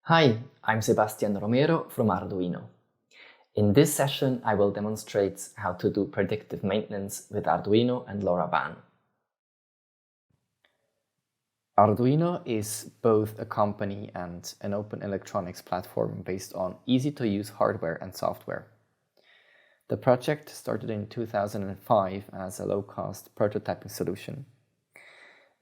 Hi, I'm Sebastian Romero from Arduino. In this session, I will demonstrate how to do predictive maintenance with Arduino and LoRaWAN. Arduino is both a company and an open electronics platform based on easy-to-use hardware and software. The project started in 2005 as a low-cost prototyping solution.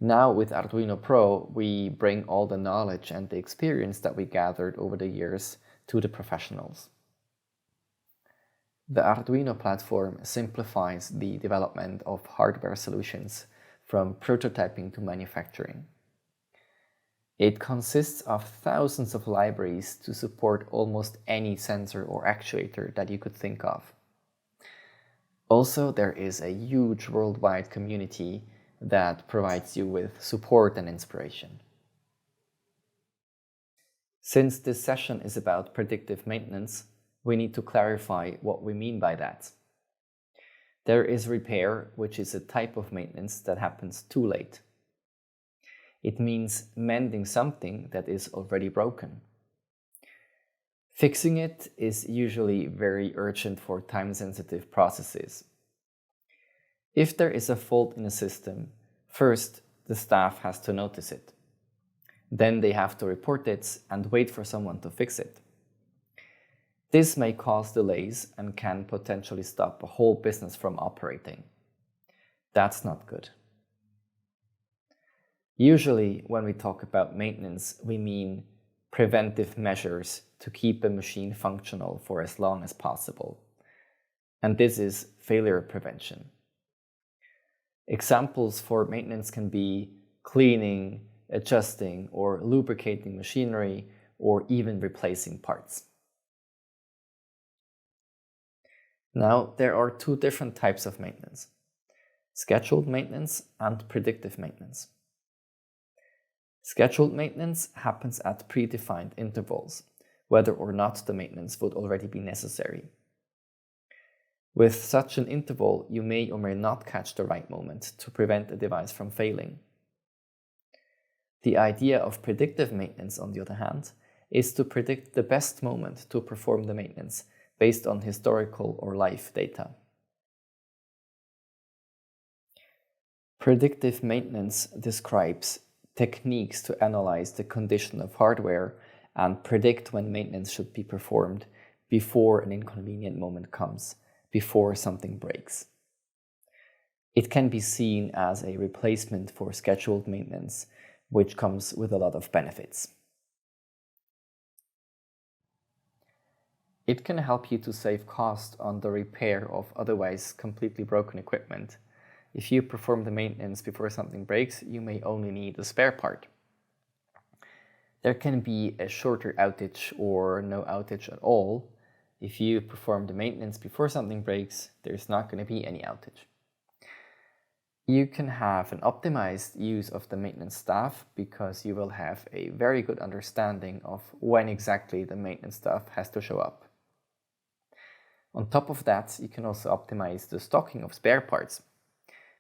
Now with Arduino Pro, we bring all the knowledge and the experience that we gathered over the years to the professionals. The Arduino platform simplifies the development of hardware solutions from prototyping to manufacturing. It consists of thousands of libraries to support almost any sensor or actuator that you could think of. Also, there is a huge worldwide community that provides you with support and inspiration. Since this session is about predictive maintenance, we need to clarify what we mean by that. There is repair, which is a type of maintenance that happens too late. It means mending something that is already broken. Fixing it is usually very urgent for time-sensitive processes. If there is a fault in a system, first the staff has to notice it. Then they have to report it and wait for someone to fix it. This may cause delays and can potentially stop a whole business from operating. That's not good. Usually, when we talk about maintenance, we mean preventive measures to keep a machine functional for as long as possible. And this is failure prevention. Examples for maintenance can be cleaning, adjusting, or lubricating machinery, or even replacing parts. Now, there are two different types of maintenance: scheduled maintenance and predictive maintenance. Scheduled maintenance happens at predefined intervals, whether or not the maintenance would already be necessary. With such an interval, you may or may not catch the right moment to prevent a device from failing. The idea of predictive maintenance, on the other hand, is to predict the best moment to perform the maintenance based on historical or live data. Predictive maintenance describes techniques to analyze the condition of hardware and predict when maintenance should be performed before an inconvenient moment comes, before something breaks. It can be seen as a replacement for scheduled maintenance, which comes with a lot of benefits. It can help you to save cost on the repair of otherwise completely broken equipment. If you perform the maintenance before something breaks, you may only need a spare part. There can be a shorter outage or no outage at all. If you perform the maintenance before something breaks, there's not going to be any outage. You can have an optimized use of the maintenance staff because you will have a very good understanding of when exactly the maintenance staff has to show up. On top of that, you can also optimize the stocking of spare parts.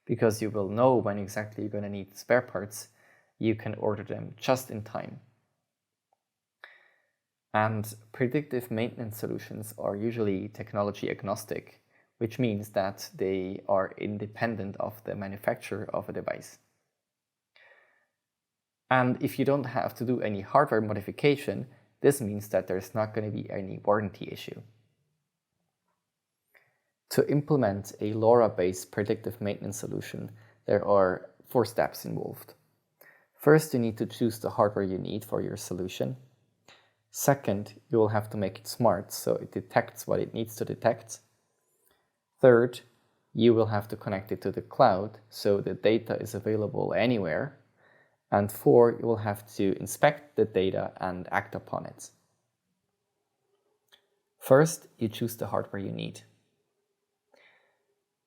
Because you will know when exactly you're going to need spare parts, you can order them just in time. And predictive maintenance solutions are usually technology agnostic, which means that they are independent of the manufacturer of a device. And if you don't have to do any hardware modification, this means that there's not going to be any warranty issue. To implement a LoRa-based predictive maintenance solution, there are 4 steps involved. First, you need to choose the hardware you need for your solution. Second, you will have to make it smart so it detects what it needs to detect. Third, you will have to connect it to the cloud so the data is available anywhere. And 4, you will have to inspect the data and act upon it. First, you choose the hardware you need.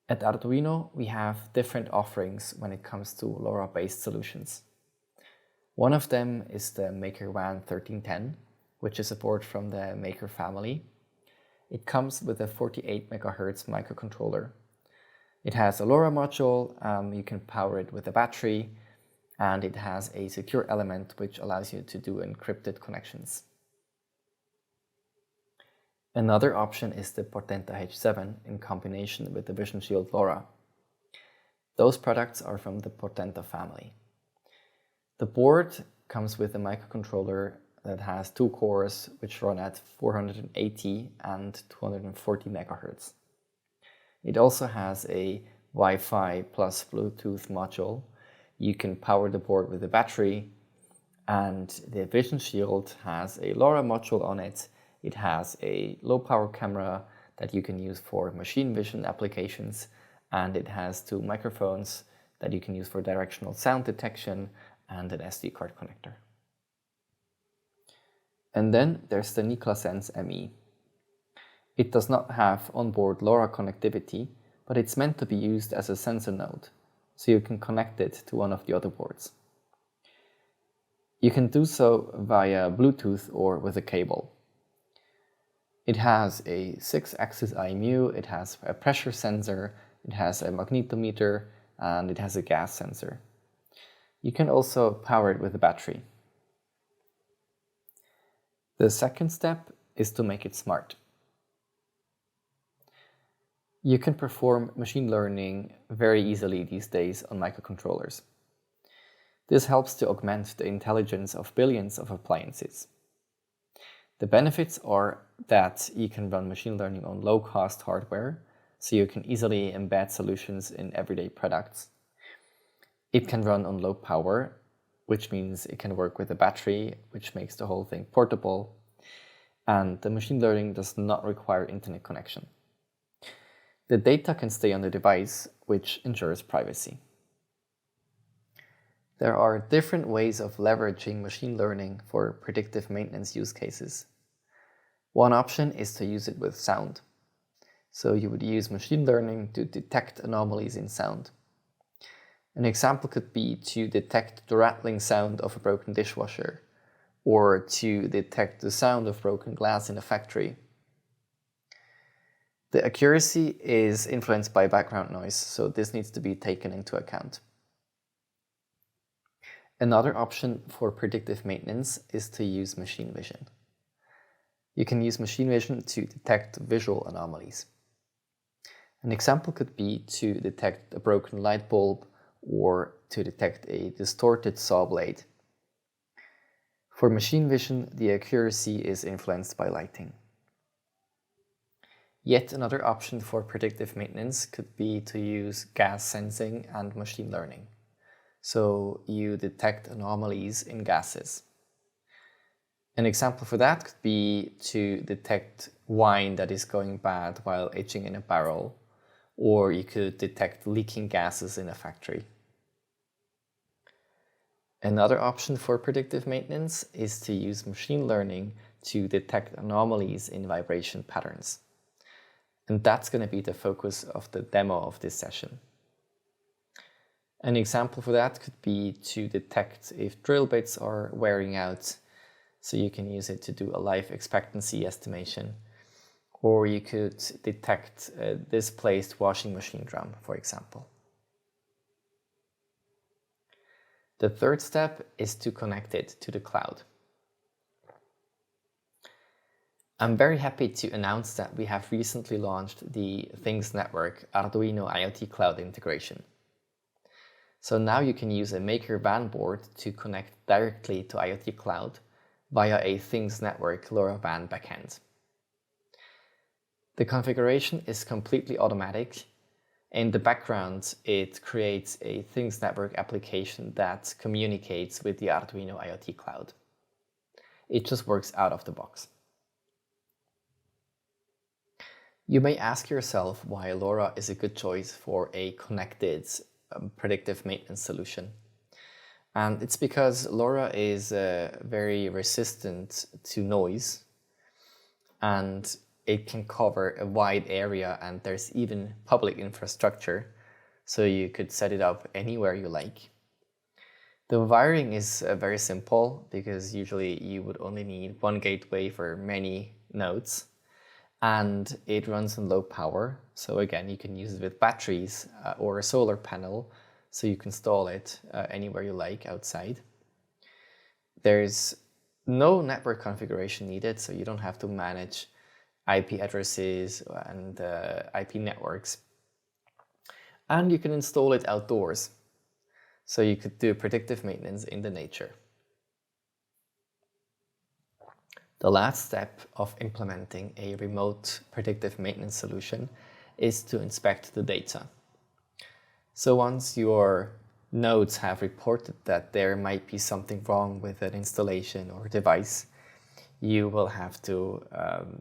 At Arduino, we have different offerings when it comes to LoRa-based solutions. One of them is the MakerWAN 1310, which is a board from the Maker family. It comes with a 48 MHz microcontroller. It has a LoRa module, you can power it with a battery, and it has a secure element which allows you to do encrypted connections. Another option is the Portenta H7 in combination with the Vision Shield LoRa. Those products are from the Portenta family. The board comes with a microcontroller that has 2 cores which run at 480 and 240 MHz. It also has a Wi-Fi plus Bluetooth module. You can power the board with a battery, and the Vision Shield has a LoRa module on it. It has a low power camera that you can use for machine vision applications, and it has 2 microphones that you can use for directional sound detection and an SD card connector. And then there's the NiklaSense ME. It does not have onboard LoRa connectivity, but it's meant to be used as a sensor node, so you can connect it to one of the other boards. You can do so via Bluetooth or with a cable. It has a 6-axis IMU, it has a pressure sensor, it has a magnetometer, and it has a gas sensor. You can also power it with a battery. The second step is to make it smart. You can perform machine learning very easily these days on microcontrollers. This helps to augment the intelligence of billions of appliances. The benefits are that you can run machine learning on low-cost hardware, so you can easily embed solutions in everyday products. It can run on low power, which means it can work with a battery, which makes the whole thing portable. And the machine learning does not require internet connection. The data can stay on the device, which ensures privacy. There are different ways of leveraging machine learning for predictive maintenance use cases. One option is to use it with sound. So you would use machine learning to detect anomalies in sound. An example could be to detect the rattling sound of a broken dishwasher, or to detect the sound of broken glass in a factory. The accuracy is influenced by background noise, so this needs to be taken into account. Another option for predictive maintenance is to use machine vision. You can use machine vision to detect visual anomalies. An example could be to detect a broken light bulb or to detect a distorted saw blade. For machine vision, the accuracy is influenced by lighting. Yet another option for predictive maintenance could be to use gas sensing and machine learning. So you detect anomalies in gases. An example for that could be to detect wine that is going bad while aging in a barrel, or you could detect leaking gases in a factory. Another option for predictive maintenance is to use machine learning to detect anomalies in vibration patterns. And that's going to be the focus of the demo of this session. An example for that could be to detect if drill bits are wearing out, so you can use it to do a life expectancy estimation. Or you could detect a displaced washing machine drum, for example. The third step is to connect it to the cloud. I'm very happy to announce that we have recently launched the Things Network Arduino IoT Cloud integration. So now you can use a Maker WAN board to connect directly to IoT Cloud via a Things Network LoRa WAN backend. The configuration is completely automatic. In the background, it creates a Things Network application that communicates with the Arduino IoT Cloud. It just works out of the box. You may ask yourself why LoRa is a good choice for a connected predictive maintenance solution. And it's because LoRa is very resistant to noise, and it can cover a wide area, and there's even public infrastructure, so you could set it up anywhere you like. The wiring is very simple, because usually you would only need one gateway for many nodes, and it runs on low power. So again, you can use it with batteries or a solar panel, so you can install it anywhere you like outside. There's no network configuration needed, so you don't have to manage IP addresses and IP networks. And you can install it outdoors. So you could do predictive maintenance in the nature. The last step of implementing a remote predictive maintenance solution is to inspect the data. So once your nodes have reported that there might be something wrong with an installation or device, you will have to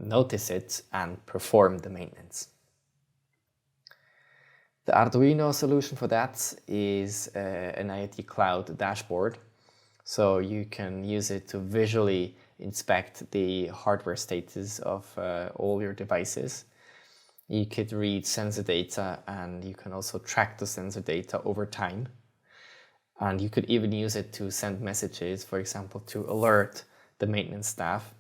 notice it and perform the maintenance. The Arduino solution for that is an IoT Cloud dashboard. So you can use it to visually inspect the hardware status of all your devices. You could read sensor data, and you can also track the sensor data over time. And you could even use it to send messages, for example, to alert the maintenance staff.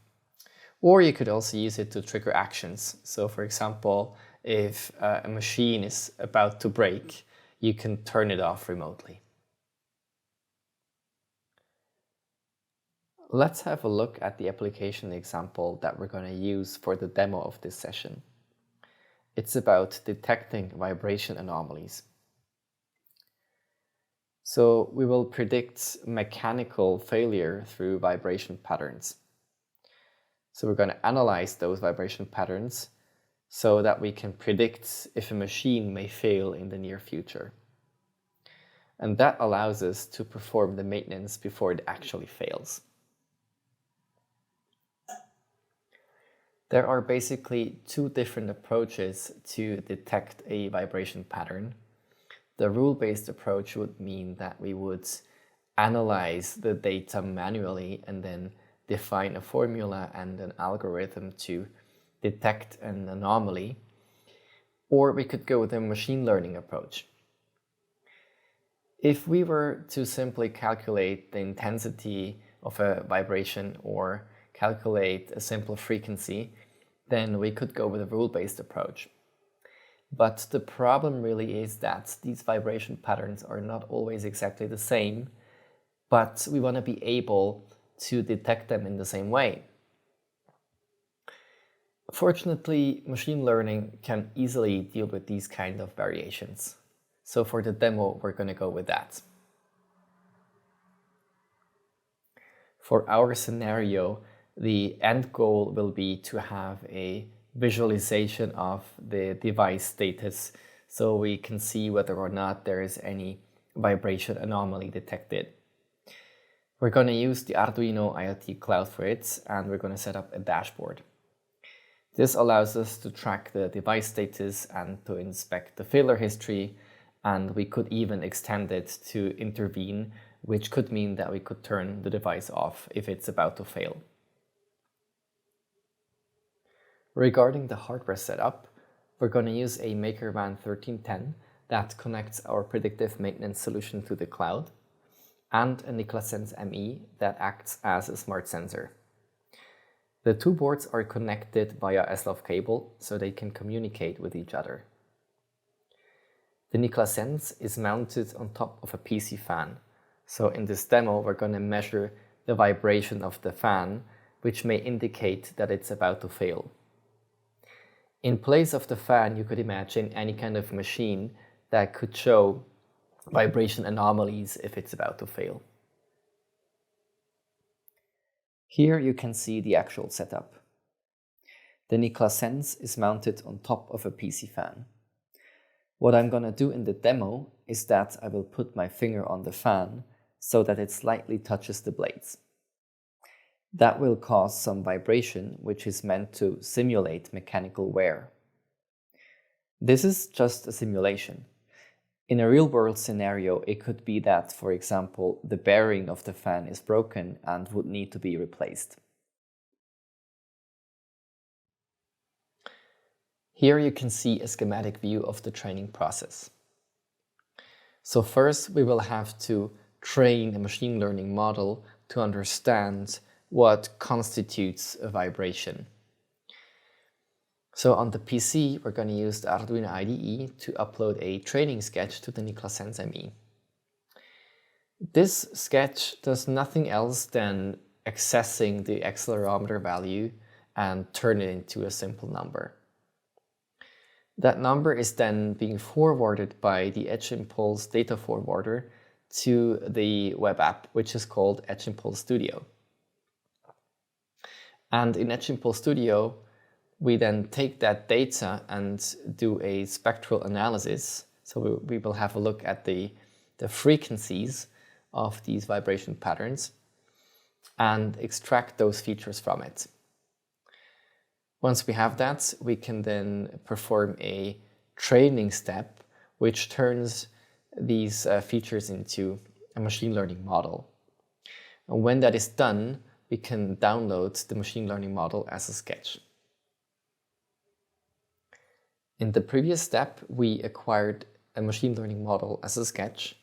Or you could also use it to trigger actions. So for example, if a machine is about to break, you can turn it off remotely. Let's have a look at the application example that we're going to use for the demo of this session. It's about detecting vibration anomalies. So we will predict mechanical failure through vibration patterns. So we're going to analyze those vibration patterns so that we can predict if a machine may fail in the near future. And that allows us to perform the maintenance before it actually fails. There are basically two different approaches to detect a vibration pattern. The rule-based approach would mean that we would analyze the data manually and then define a formula and an algorithm to detect an anomaly. Or we could go with a machine learning approach. If we were to simply calculate the intensity of a vibration or calculate a simple frequency, then we could go with a rule-based approach. But the problem really is that these vibration patterns are not always exactly the same, but we want to be able to detect them in the same way. Fortunately, machine learning can easily deal with these kind of variations. So for the demo, we're going to go with that. For our scenario, the end goal will be to have a visualization of the device status so we can see whether or not there is any vibration anomaly detected. We're going to use the Arduino IoT Cloud for it, and we're going to set up a dashboard. This allows us to track the device status and to inspect the failure history, and we could even extend it to intervene, which could mean that we could turn the device off if it's about to fail. Regarding the hardware setup, we're going to use a MakerVan 1310 that connects our predictive maintenance solution to the cloud, and a NiklaSense ME that acts as a smart sensor. The two boards are connected via SLOF cable so they can communicate with each other. The NiklaSense is mounted on top of a PC fan. So in this demo, we're going to measure the vibration of the fan, which may indicate that it's about to fail. In place of the fan, you could imagine any kind of machine that could show vibration anomalies if it's about to fail. Here you can see the actual setup. The NiklaSense is mounted on top of a PC fan. What I'm going to do in the demo is that I will put my finger on the fan so that it slightly touches the blades. That will cause some vibration, which is meant to simulate mechanical wear. This is just a simulation. In a real-world scenario, it could be that, for example, the bearing of the fan is broken and would need to be replaced. Here you can see a schematic view of the training process. So first, we will have to train a machine learning model to understand what constitutes a vibration. So on the PC, we're going to use the Arduino IDE to upload a training sketch to the NiklaSense ME. This sketch does nothing else than accessing the accelerometer value and turn it into a simple number. That number is then being forwarded by the Edge Impulse data forwarder to the web app, which is called Edge Impulse Studio. And in Edge Impulse Studio, we then take that data and do a spectral analysis. So we will have a look at the frequencies of these vibration patterns and extract those features from it. Once we have that, we can then perform a training step, which turns these features into a machine learning model. And when that is done, we can download the machine learning model as a sketch. In the previous step, we acquired a machine learning model as a sketch.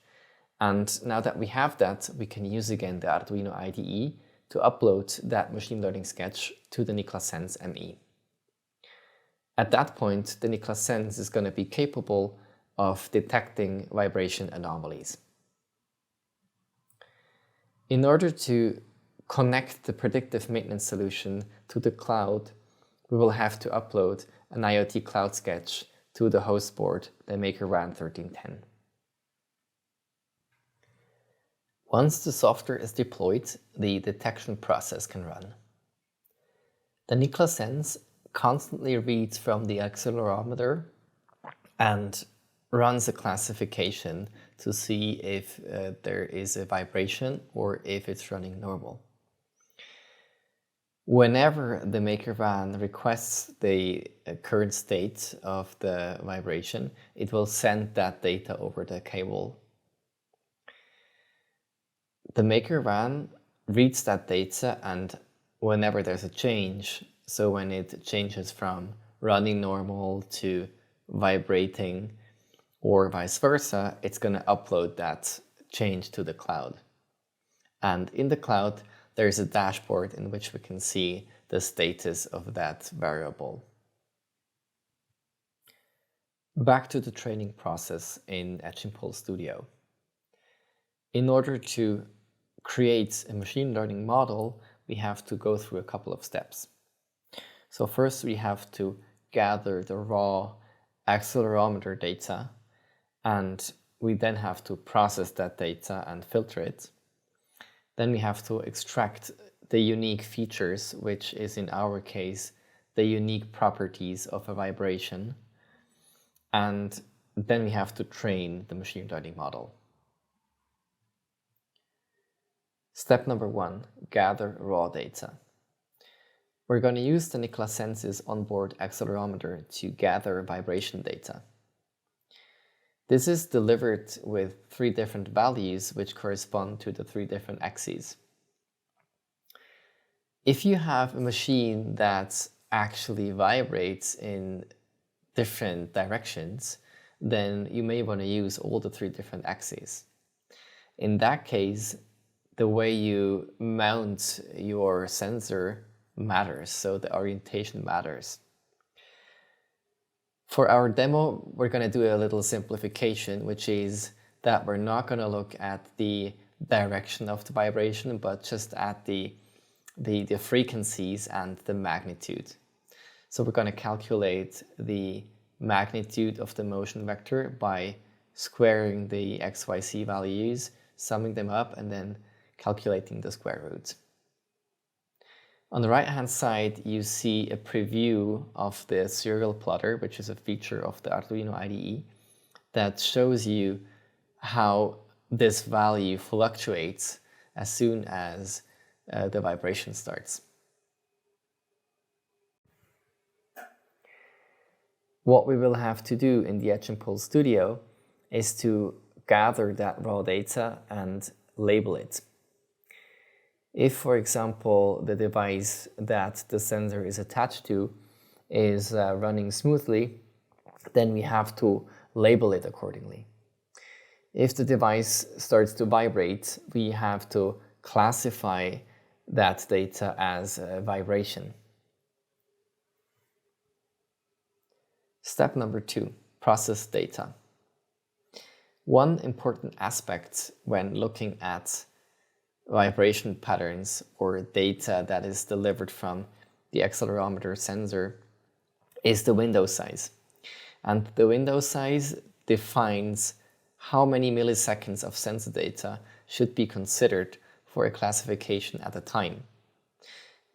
And now that we have that, we can use again the Arduino IDE to upload that machine learning sketch to the Niklas Sense ME. At that point, the Niklas Sense is going to be capable of detecting vibration anomalies. In order to connect the predictive maintenance solution to the cloud, we will have to upload an IoT cloud sketch to the host board, the MakerVan 1310. Once the software is deployed, the detection process can run. The Niklas Sense constantly reads from the accelerometer and runs a classification to see if there is a vibration or if it's running normal. Whenever the MakerVan requests the current state of the vibration, it will send that data over the cable. The MakerVan reads that data, and whenever there's a change, so when it changes from running normal to vibrating or vice versa, it's going to upload that change to the cloud. And in the cloud, there's a dashboard in which we can see the status of that variable. Back to the training process in Edge Impulse Studio. In order to create a machine learning model, we have to go through a couple of steps. So first we have to gather the raw accelerometer data, and we then have to process that data and filter it. Then we have to extract the unique features, which is in our case the unique properties of a vibration. And then we have to train the machine learning model. Step number 1, gather raw data. We're going to use the Niklas Sense's onboard accelerometer to gather vibration data. This is delivered with 3 different values which correspond to the 3 different axes. If you have a machine that actually vibrates in different directions, then you may want to use all the 3 different axes. In that case, the way you mount your sensor matters, so the orientation matters. For our demo, we're going to do a little simplification, which is that we're not going to look at the direction of the vibration, but just at the frequencies and the magnitude. So we're going to calculate the magnitude of the motion vector by squaring the XYZ values, summing them up, and then calculating the square root. On the right-hand side, you see a preview of the serial plotter, which is a feature of the Arduino IDE that shows you how this value fluctuates as soon as the vibration starts. What we will have to do in the Edge Impulse Studio is to gather that raw data and label it. If, for example, the device that the sensor is attached to is running smoothly, then we have to label it accordingly. If the device starts to vibrate, we have to classify that data as a vibration. Step number 2, process data. One important aspect when looking at vibration patterns or data that is delivered from the accelerometer sensor, is the window size. And the window size defines how many milliseconds of sensor data should be considered for a classification at a time.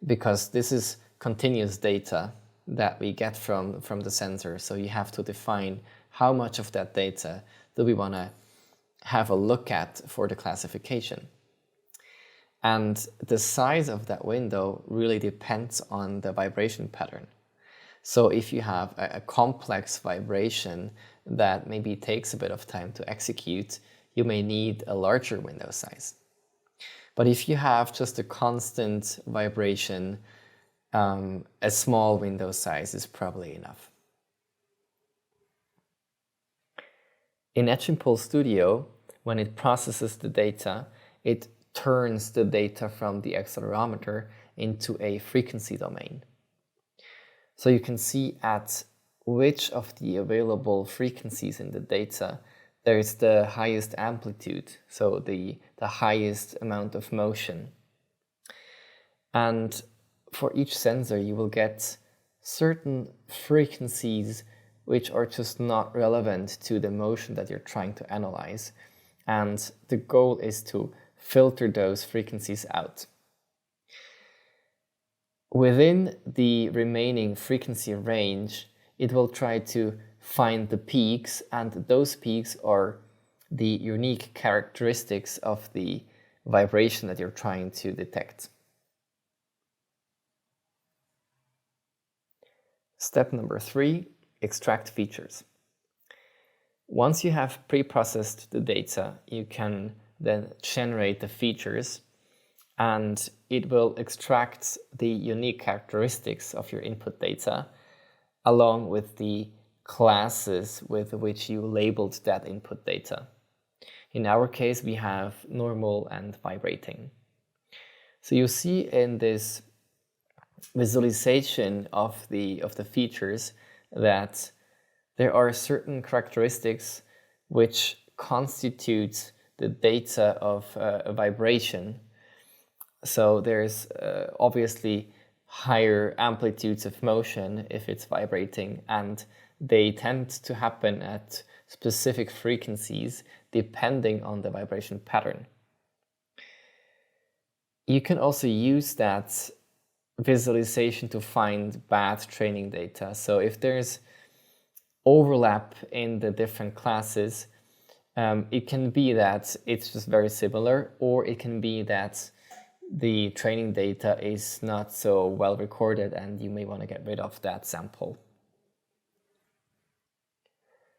Because this is continuous data that we get from the sensor, so you have to define how much of that data do we want to have a look at for the classification. And the size of that window really depends on the vibration pattern. So if you have a complex vibration that maybe takes a bit of time to execute, you may need a larger window size. But if you have just a constant vibration, a small window size is probably enough. In Edge Impulse Studio, when it processes the data, it turns the data from the accelerometer into a frequency domain. So you can see at which of the available frequencies in the data there is the highest amplitude, so the highest amount of motion. And for each sensor you will get certain frequencies which are just not relevant to the motion that you're trying to analyze. And the goal is to filter those frequencies out. Within the remaining frequency range, it will try to find the peaks, and those peaks are the unique characteristics of the vibration that you're trying to detect. Step number 3, extract features. Once you have pre-processed the data, you can then generate the features, and it will extract the unique characteristics of your input data along with the classes with which you labeled that input data. In our case, we have normal and vibrating. So you see in this visualization of the features that there are certain characteristics which constitute the data of a vibration. So there's obviously higher amplitudes of motion if it's vibrating, and they tend to happen at specific frequencies depending on the vibration pattern. You can also use that visualization to find bad training data. So if there's overlap in the different classes, it can be that it's just very similar, or it can be that the training data is not so well recorded and you may want to get rid of that sample.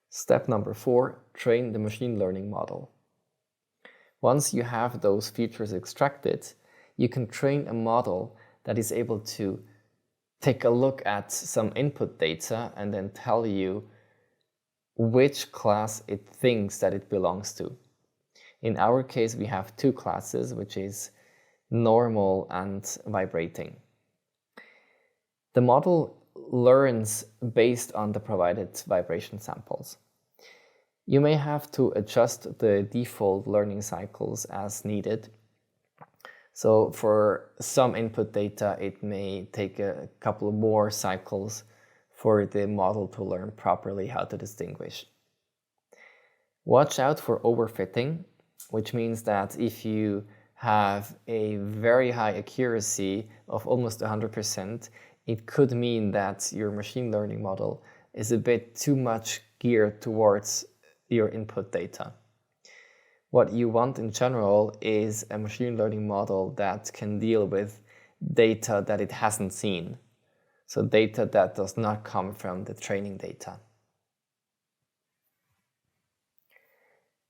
Step number 4, train the machine learning model. Once you have those features extracted, you can train a model that is able to take a look at some input data and then tell you which class it thinks that it belongs to. In our case, we have 2 classes, which is normal and vibrating. The model learns based on the provided vibration samples. You may have to adjust the default learning cycles as needed. So for some input data, it may take a couple more cycles for the model to learn properly how to distinguish. Watch out for overfitting, which means that if you have a very high accuracy of almost 100%, it could mean that your machine learning model is a bit too much geared towards your input data. What you want in general is a machine learning model that can deal with data that it hasn't seen. So data that does not come from the training data.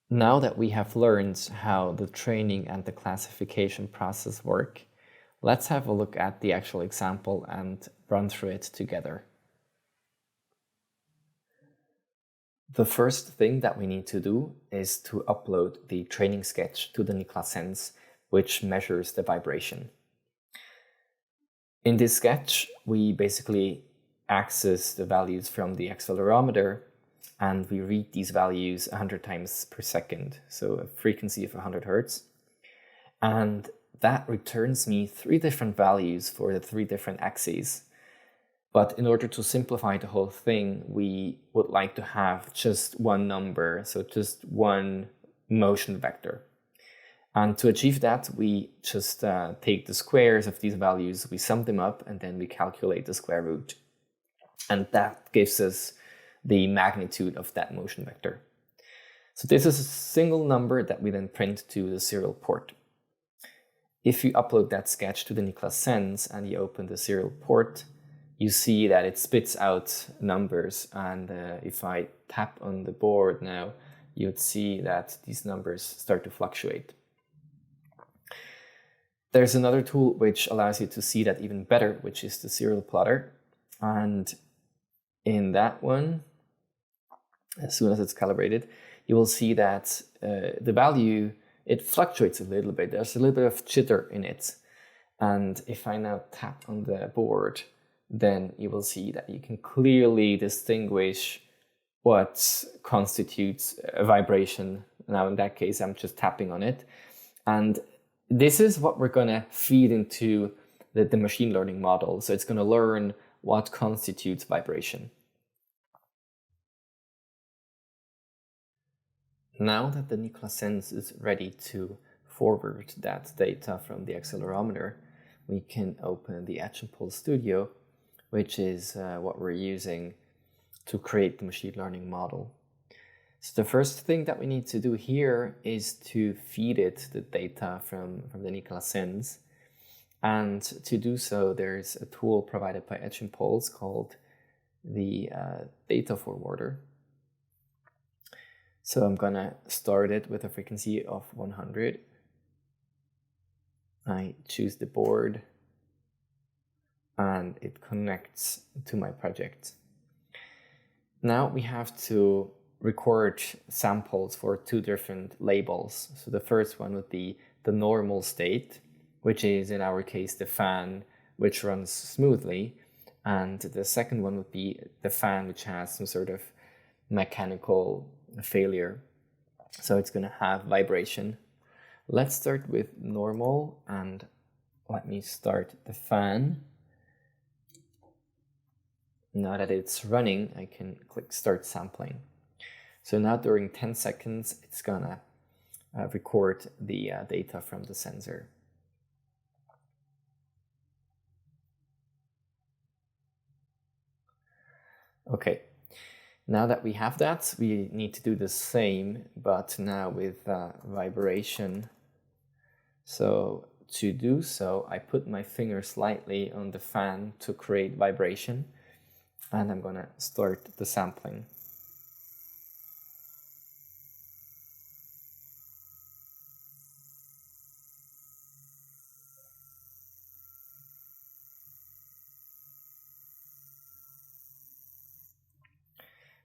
Now that we have learned how the training and the classification process work, let's have a look at the actual example and run through it together. The first thing that we need to do is to upload the training sketch to the NICLA Sense, which measures the vibration. In this sketch, we basically access the values from the accelerometer, and we read these values 100 times per second, so a frequency of 100 Hertz. And that returns me 3 different values for the 3 different axes. But in order to simplify the whole thing, we would like to have just one number, so just one motion vector. And to achieve that, we just take the squares of these values, we sum them up, and then we calculate the square root. And that gives us the magnitude of that motion vector. So this is a single number that we then print to the serial port. If you upload that sketch to the Niklas Sense and you open the serial port, you see that it spits out numbers. And if I tap on the board now, you'd see that these numbers start to fluctuate. There's another tool which allows you to see that even better, which is the serial plotter. And in that one, as soon as it's calibrated, you will see that the value, it fluctuates a little bit. There's a little bit of jitter in it. And if I now tap on the board, then you will see that you can clearly distinguish what constitutes a vibration. Now, in that case, I'm just tapping on it. And this is what we're going to feed into the machine learning model. So it's going to learn what constitutes vibration. Now that the Niklas Sense is ready to forward that data from the accelerometer, we can open the Edge Impulse Studio, which is what we're using to create the machine learning model. So the first thing that we need to do here is to feed it the data from the Niklas Sense. And to do so, there's a tool provided by Edge Impulse called the data forwarder. So I'm gonna start it with a frequency of 100. I choose the board and it connects to my project. Now we have to record samples for 2 different labels. So the first one would be the normal state, which is in our case the fan which runs smoothly, and the second one would be the fan which has some sort of mechanical failure. So it's going to have vibration. Let's start with normal, and let me start the fan. Now that it's running, I can click start sampling. So now during 10 seconds, it's gonna record the data from the sensor. Okay, now that we have that, we need to do the same, but now with vibration. So to do so, I put my finger slightly on the fan to create vibration, and I'm gonna start the sampling.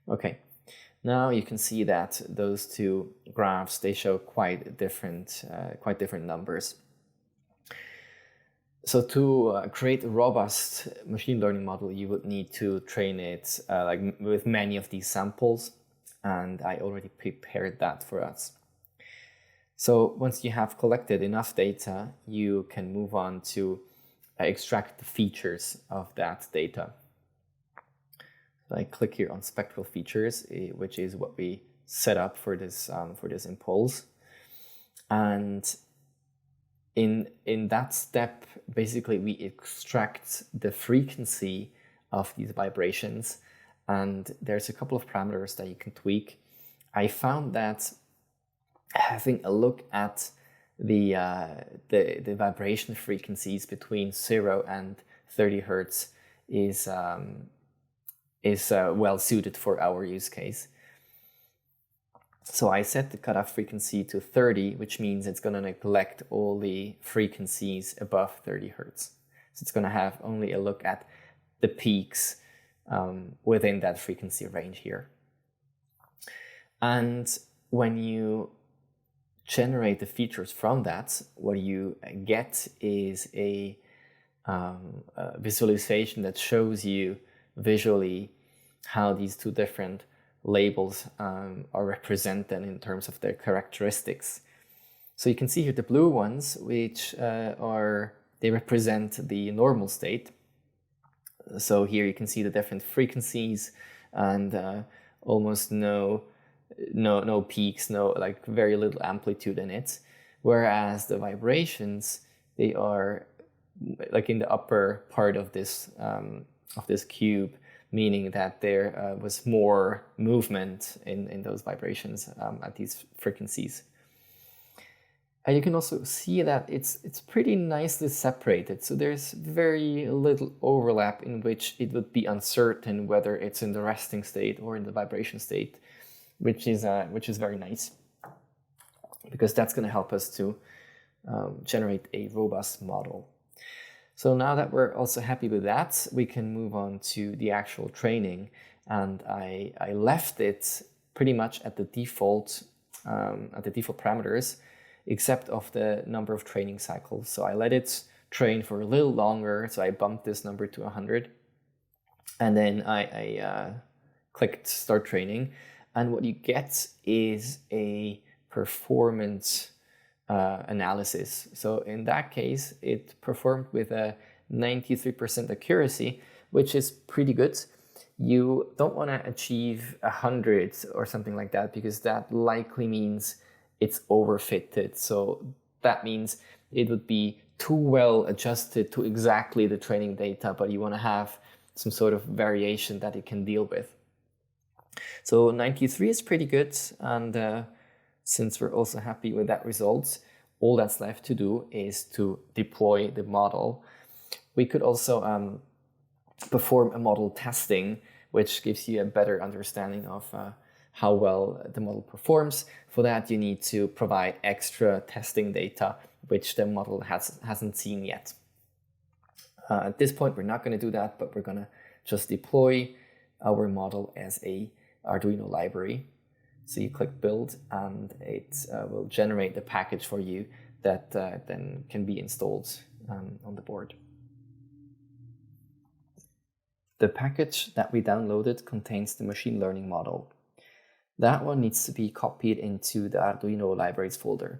Okay, now you can see that those 2 graphs, they show quite different numbers. So to create a robust machine learning model, you would need to train it with many of these samples, and I already prepared that for us. So once you have collected enough data, you can move on to extract the features of that data. So I click here on spectral features, which is what we set up for this impulse. And in that step, basically we extract the frequency of these vibrations, and there's a couple of parameters that you can tweak. I found that having a look at the vibration frequencies between 0 and 30 Hertz is well suited for our use case. So I set the cutoff frequency to 30, which means it's going to neglect all the frequencies above 30 Hertz. So it's going to have only a look at the peaks within that frequency range here. And when you generate the features from that, what you get is a visualization that shows you visually how these 2 different labels are represented in terms of their characteristics. So you can see here the blue ones, which they represent the normal state. So here you can see the different frequencies and almost no peaks, like very little amplitude in it. Whereas the vibrations, they are like in the upper part of this cube, meaning that there was more movement in those vibrations at these frequencies. And you can also see that it's pretty nicely separated. So there's very little overlap in which it would be uncertain whether it's in the resting state or in the vibration state, which is very nice, because that's going to help us to generate a robust model. So now that we're also happy with that, we can move on to the actual training. And I left it pretty much at the default parameters, except of the number of training cycles. So I let it train for a little longer. So I bumped this number to 100. And then I clicked start training. And what you get is a performance analysis. So in that case, it performed with a 93% accuracy, which is pretty good. You don't want to achieve 100 or something like that, because that likely means it's overfitted. So that means it would be too well adjusted to exactly the training data, but you want to have some sort of variation that it can deal with. So 93 is pretty good, and since we're also happy with that result, all that's left to do is to deploy the model. We could also perform a model testing, which gives you a better understanding of how well the model performs. For that, you need to provide extra testing data, which the model hasn't seen yet. At this point, we're not going to do that, but we're going to just deploy our model as a Arduino library. So you click build, and it will generate the package for you that then can be installed on the board. The package that we downloaded contains the machine learning model. That one needs to be copied into the Arduino libraries folder.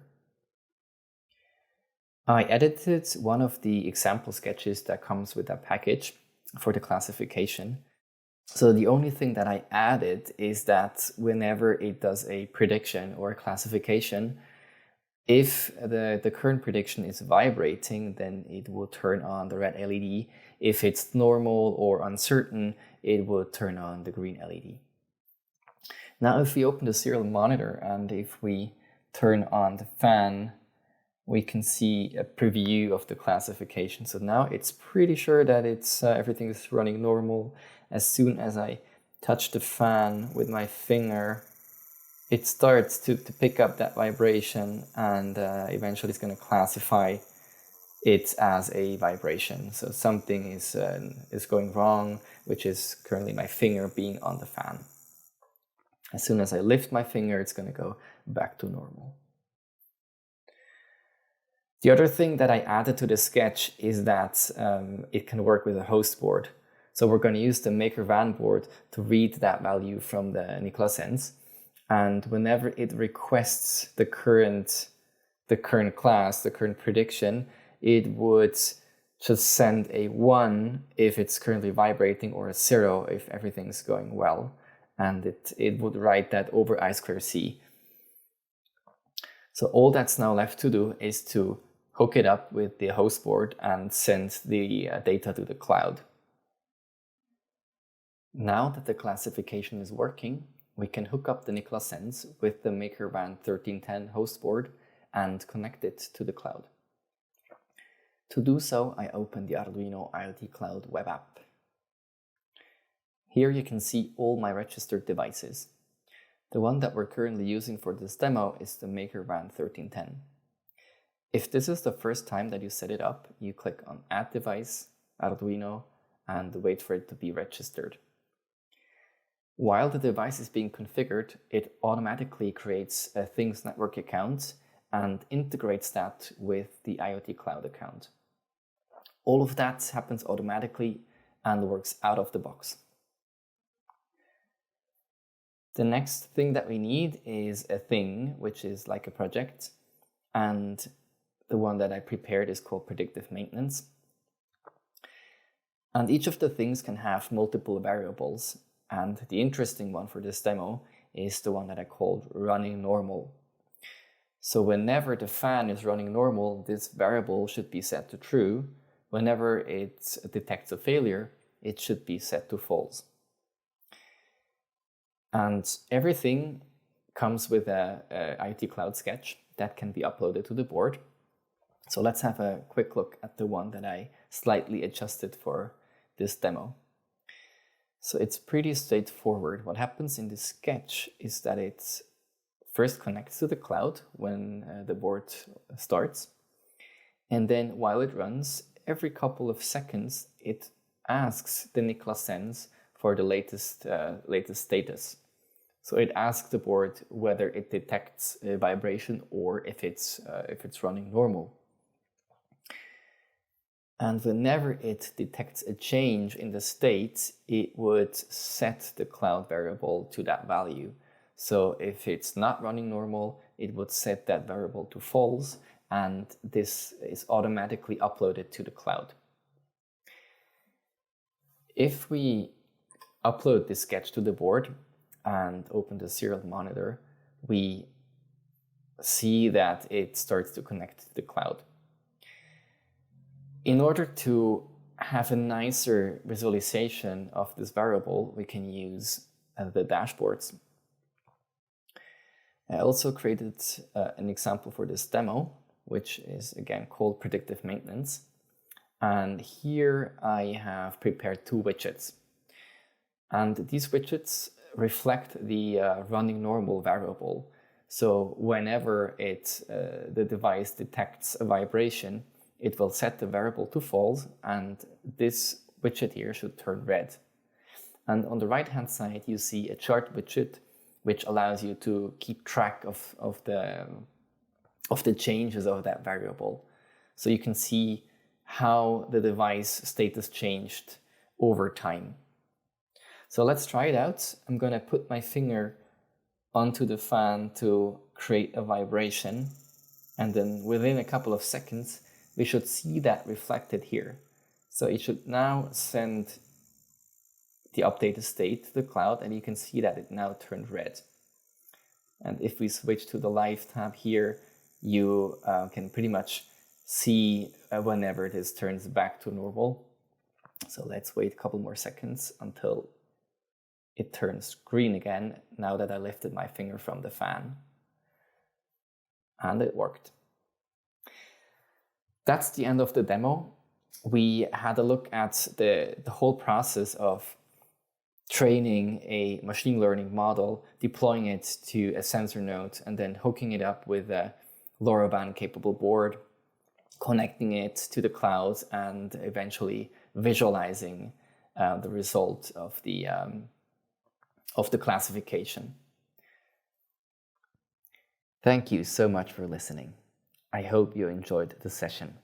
I edited one of the example sketches that comes with that package for the classification. So the only thing that I added is that whenever it does a prediction or a classification, if the current prediction is vibrating, then it will turn on the red LED. If it's normal or uncertain, it will turn on the green LED. Now, if we open the serial monitor and if we turn on the fan, we can see a preview of the classification. So now it's pretty sure that everything is running normal. As soon as I touch the fan with my finger, it starts to pick up that vibration, and eventually it's going to classify it as a vibration. So something is going wrong, which is currently my finger being on the fan. As soon as I lift my finger, it's going to go back to normal. The other thing that I added to the sketch is that it can work with a host board. So we're going to use the maker van board to read that value from the NiCLASense. And whenever it requests the current class, the current prediction, it would just send a 1 if it's currently vibrating, or a 0 if everything's going well. And it would write that over I²C. So all that's now left to do is to hook it up with the host board and send the data to the cloud. Now that the classification is working, we can hook up the NiCLASense with the MakerVan 1310 host board and connect it to the cloud. To do so, I open the Arduino IoT Cloud web app. Here you can see all my registered devices. The one that we're currently using for this demo is the MakerVan 1310. If this is the first time that you set it up, you click on Add Device, Arduino, and wait for it to be registered. While the device is being configured, it automatically creates a Things Network account and integrates that with the IoT Cloud account. All of that happens automatically and works out of the box. The next thing that we need is a thing, which is like a project. and the one that I prepared is called Predictive Maintenance. And each of the things can have multiple variables, and the interesting one for this demo is the one that I called running normal. So whenever the fan is running normal, this variable should be set to true. Whenever it detects a failure, it should be set to false. And everything comes with a IoT Cloud sketch that can be uploaded to the board. So let's have a quick look at the one that I slightly adjusted for this demo. So it's pretty straightforward. What happens in this sketch is that it first connects to the cloud when the board starts. And then while it runs, every couple of seconds, it asks the Niklas Sense for the latest status. So it asks the board whether it detects a vibration or if it's running normal. And whenever it detects a change in the state, it would set the cloud variable to that value. So if it's not running normal, it would set that variable to false, and this is automatically uploaded to the cloud. If we upload this sketch to the board and open the serial monitor, we see that it starts to connect to the cloud. In order to have a nicer visualization of this variable, we can use the dashboards. I also created an example for this demo, which is again called Predictive Maintenance. And here I have prepared two widgets. And these widgets reflect the running normal variable. So whenever the device detects a vibration, it will set the variable to false, and this widget here should turn red. And on the right-hand side, you see a chart widget, which allows you to keep track of the changes of that variable. So you can see how the device status changed over time. So let's try it out. I'm going to put my finger onto the fan to create a vibration, and then within a couple of seconds, we should see that reflected here. So it should now send the updated state to the cloud, and you can see that it now turned red. And if we switch to the live tab here, you can pretty much see whenever this turns back to normal. So let's wait a couple more seconds until it turns green again, now that I lifted my finger from the fan. And it worked. That's the end of the demo. We had a look at the whole process of training a machine learning model, deploying it to a sensor node, and then hooking it up with a LoRa band capable board, connecting it to the cloud, and eventually visualizing the result of the classification. Thank you so much for listening. I hope you enjoyed the session.